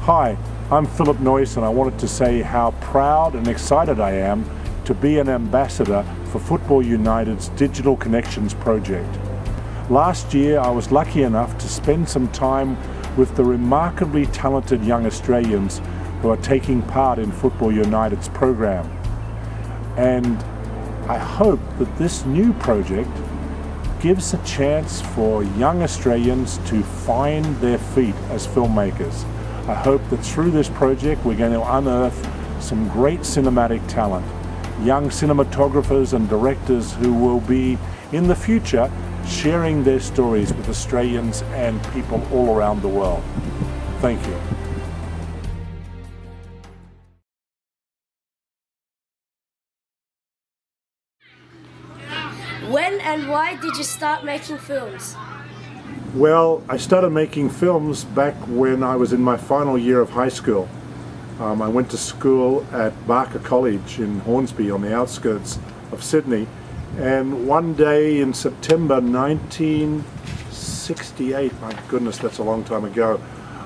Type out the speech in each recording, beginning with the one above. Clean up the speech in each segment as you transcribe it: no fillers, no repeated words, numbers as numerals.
Hi, I'm Phillip Noyce, and I wanted to say how proud and excited I am to be an ambassador for Football United's Digital Connections project. Last year I was lucky enough to spend some time with the remarkably talented young Australians who are taking part in Football United's program. And I hope that this new project gives a chance for young Australians to find their feet as filmmakers. I hope that through this project we're going to unearth some great cinematic talent, young cinematographers and directors who will be, in the future, sharing their stories with Australians and people all around the world. Thank you. When and why did you start making films? Well, I started making films back when I was in my final year of high school. I went to school at Barker College in Hornsby on the outskirts of Sydney, and one day in September 1968, my goodness, that's a long time ago,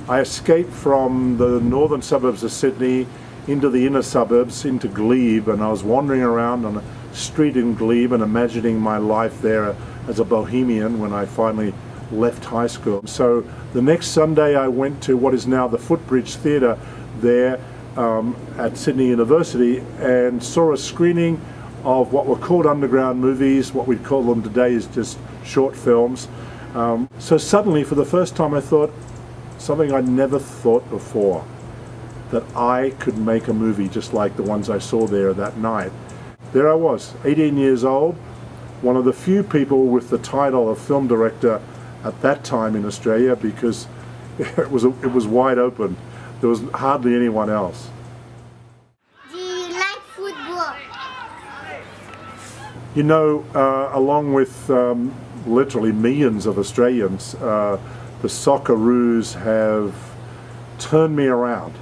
I escaped from the northern suburbs of Sydney into the inner suburbs, into Glebe, and I was wandering around on a street in Glebe and imagining my life there as a bohemian when I finally left high school. So the next Sunday I went to what is now the Footbridge Theatre there at Sydney University and saw a screening of what were called underground movies. What we'd call them today is just short films. So suddenly, for the first time, I thought something I'd never thought before, that I could make a movie just like the ones I saw there that night. There I was, 18 years old, one of the few people with the title of film director at that time in Australia, because it was wide open. There was hardly anyone else. Do you like football? You know, along with literally millions of Australians, the Socceroos have turned me around.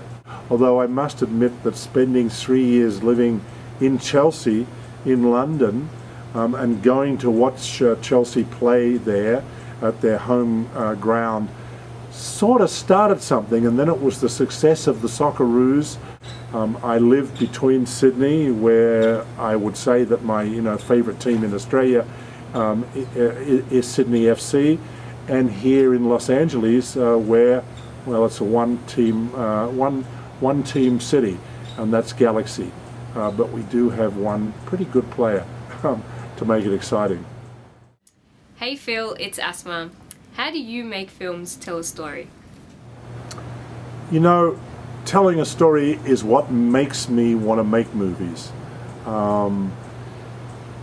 Although I must admit that spending 3 years living in Chelsea, in London, and going to watch Chelsea play there at their home ground sort of started something, and then it was the success of the Socceroos. I lived between Sydney, where I would say that my favourite team in Australia is Sydney FC, and here in Los Angeles, where, well, it's a one team city, and that's Galaxy. But we do have one pretty good player to make it exciting. Hey Phil, it's Asma. How do you make films tell a story? You know, telling a story is what makes me want to make movies.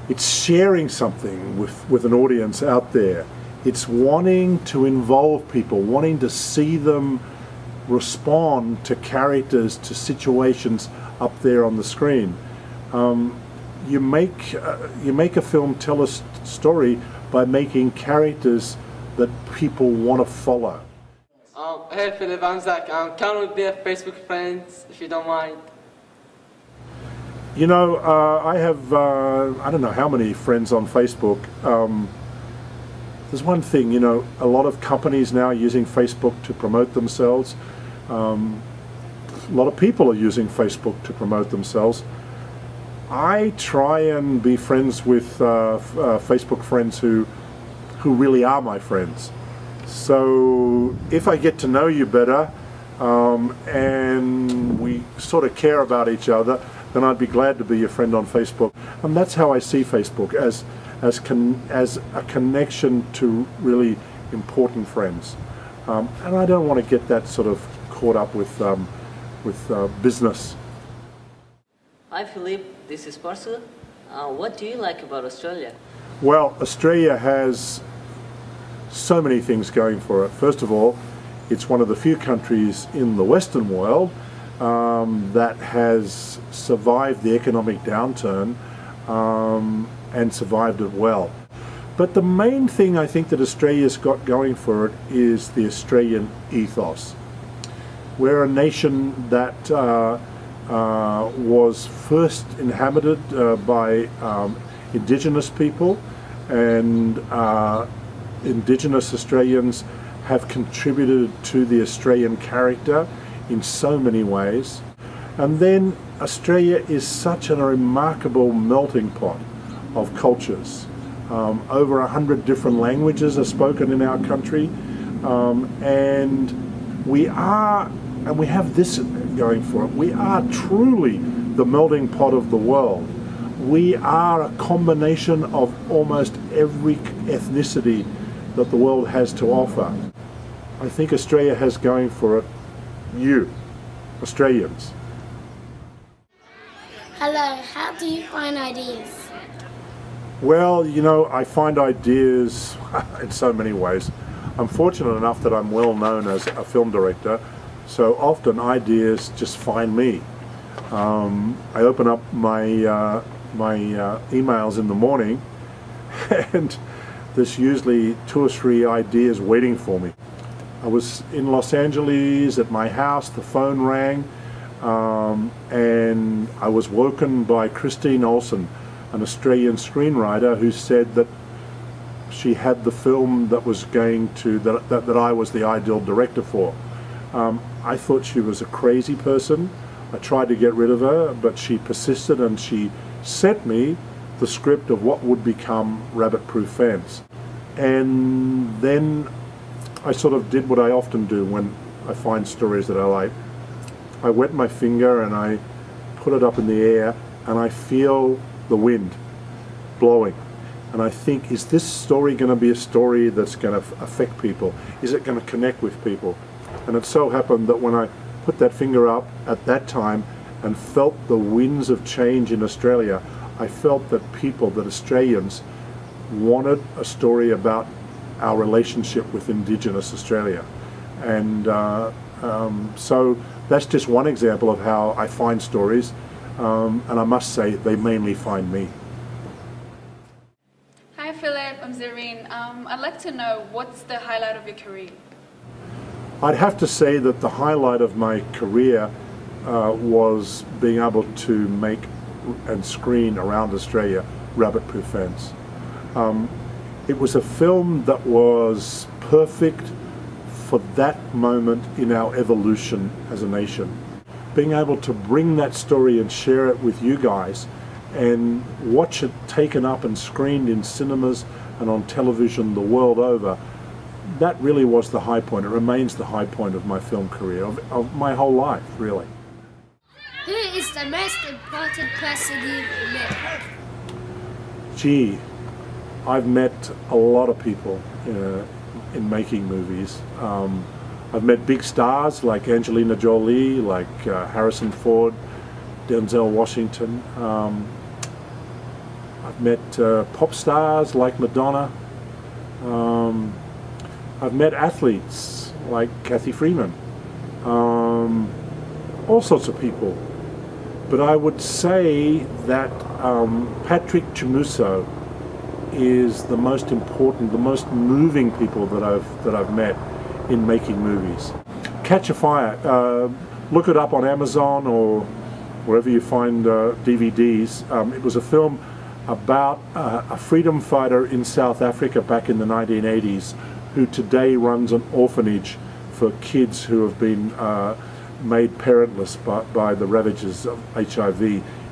It's sharing something with an audience out there. It's wanting to involve people, wanting to see them respond to characters, to situations up there on the screen. You make a film tell a story by making characters that people want to follow. Hey Philip, I'm Zach. Can we be Facebook friends if you don't mind? You know, I have I don't know how many friends on Facebook. There's one thing, you know, a lot of companies now are using Facebook to promote themselves. A lot of people are using Facebook to promote themselves. I try and be friends with Facebook friends who really are my friends. So if I get to know you better and we sort of care about each other, then I'd be glad to be your friend on Facebook. And that's how I see Facebook, as a connection to really important friends. And I don't want to get that sort of caught up with business. Hi Philip, this is Parsa. What do you like about Australia? Well, Australia has so many things going for it. First of all, it's one of the few countries in the Western world that has survived the economic downturn and survived it well. But the main thing I think that Australia's got going for it is the Australian ethos. We're a nation that was first inhabited by Indigenous people, and Indigenous Australians have contributed to the Australian character in so many ways. And then Australia is such a remarkable melting pot of cultures. Over 100 different languages are spoken in our country, and we have this going for it. We are truly the melting pot of the world. We are a combination of almost every ethnicity that the world has to offer. I think Australia has going for it you, Australians. Hello, how do you find ideas? Well, you know, I find ideas in so many ways. I'm fortunate enough that I'm well known as a film director, so often ideas just find me. I open up my emails in the morning and there's usually 2 or 3 ideas waiting for me. I was in Los Angeles at my house, the phone rang, and I was woken by Christine Olsen, an Australian screenwriter, who said that she had the film that was going to, that I was the ideal director for. I thought she was a crazy person. I tried to get rid of her, but she persisted and she sent me the script of what would become Rabbit Proof Fence. And then I sort of did what I often do when I find stories that I like. I wet my finger and I put it up in the air and I feel the wind blowing. And I think, is this story going to be a story that's going to affect people? Is it going to connect with people? And it so happened that when I put that finger up at that time and felt the winds of change in Australia, I felt that Australians wanted a story about our relationship with Indigenous Australia. And so that's just one example of how I find stories, and I must say they mainly find me. Hi Philip, I'm Zareen. I'd like to know, what's the highlight of your career? I'd have to say that the highlight of my career was being able to make and screen around Australia Rabbit Proof Fence. It was a film that was perfect for that moment in our evolution as a nation. Being able to bring that story and share it with you guys and watch it taken up and screened in cinemas and on television the world over, that really was the high point. It remains the high point of my film career, of my whole life, really. Who is the most important person you've met? Gee, I've met a lot of people in making movies. I've met big stars like Angelina Jolie, like Harrison Ford, Denzel Washington. I've met pop stars like Madonna. I've met athletes like Kathy Freeman. All sorts of people. But I would say that Patrick Chimuso is the most important, the most moving people that I've met in making movies. Catch a Fire. Look it up on Amazon or wherever you find DVDs. It was a film about a freedom fighter in South Africa back in the 1980s who today runs an orphanage for kids who have been made parentless by the ravages of HIV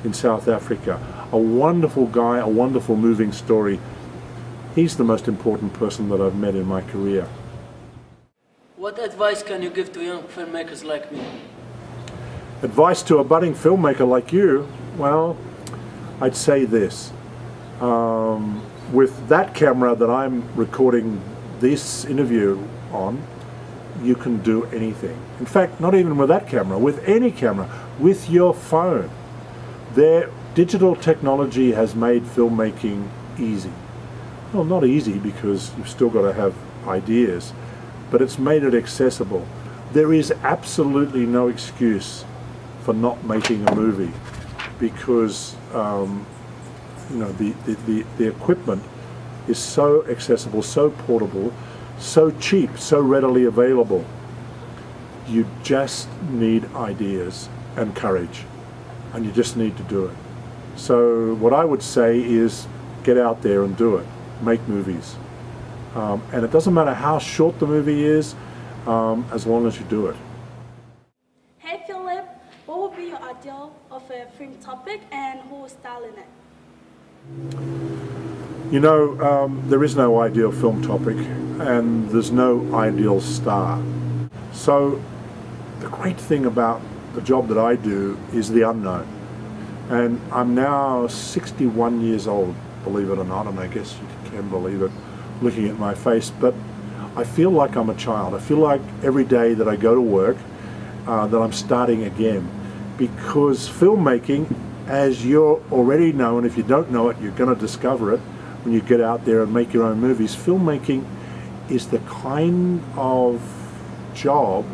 in South Africa. A wonderful guy, a wonderful moving story. He's the most important person that I've met in my career. What advice can you give to young filmmakers like me? Advice to a budding filmmaker like you? Well, I'd say this. With that camera that I'm recording this interview on, you can do anything. In fact, not even with that camera, with any camera, with your phone. Digital technology has made filmmaking easy. Well, not easy because you've still got to have ideas, but it's made it accessible. There is absolutely no excuse for not making a movie because you know, the equipment is so accessible, so portable, so cheap, so readily available. You just need ideas and courage, and you just need to do it. So what I would say is get out there and do it. Make movies. And it doesn't matter how short the movie is, as long as you do it. ideal of a film topic and who will star in it? You know, there is no ideal film topic and there's no ideal star. So the great thing about the job that I do is the unknown. And I'm now 61 years old, believe it or not, and I guess you can believe it looking at my face, but I feel like I'm a child. I feel like every day that I go to work that I'm starting again, because filmmaking, as you already know, and if you don't know it, you're going to discover it when you get out there and make your own movies. Filmmaking is the kind of job,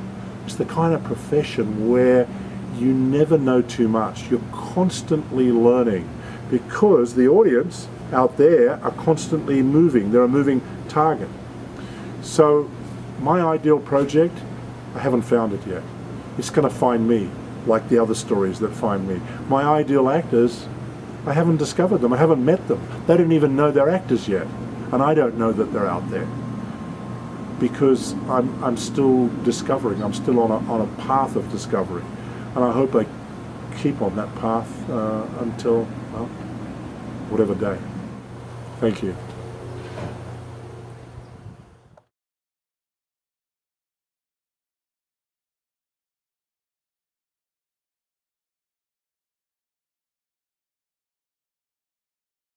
it's the kind of profession where you never know too much. You're constantly learning because the audience out there are constantly moving. They're a moving target. So my ideal project, I haven't found it yet. It's going to find me, like the other stories that find me. My ideal actors, I haven't discovered them. I haven't met them. They don't even know they're actors yet. And I don't know that they're out there because I'm still discovering. I'm still on a path of discovery. And I hope I keep on that path until, well, whatever day. Thank you.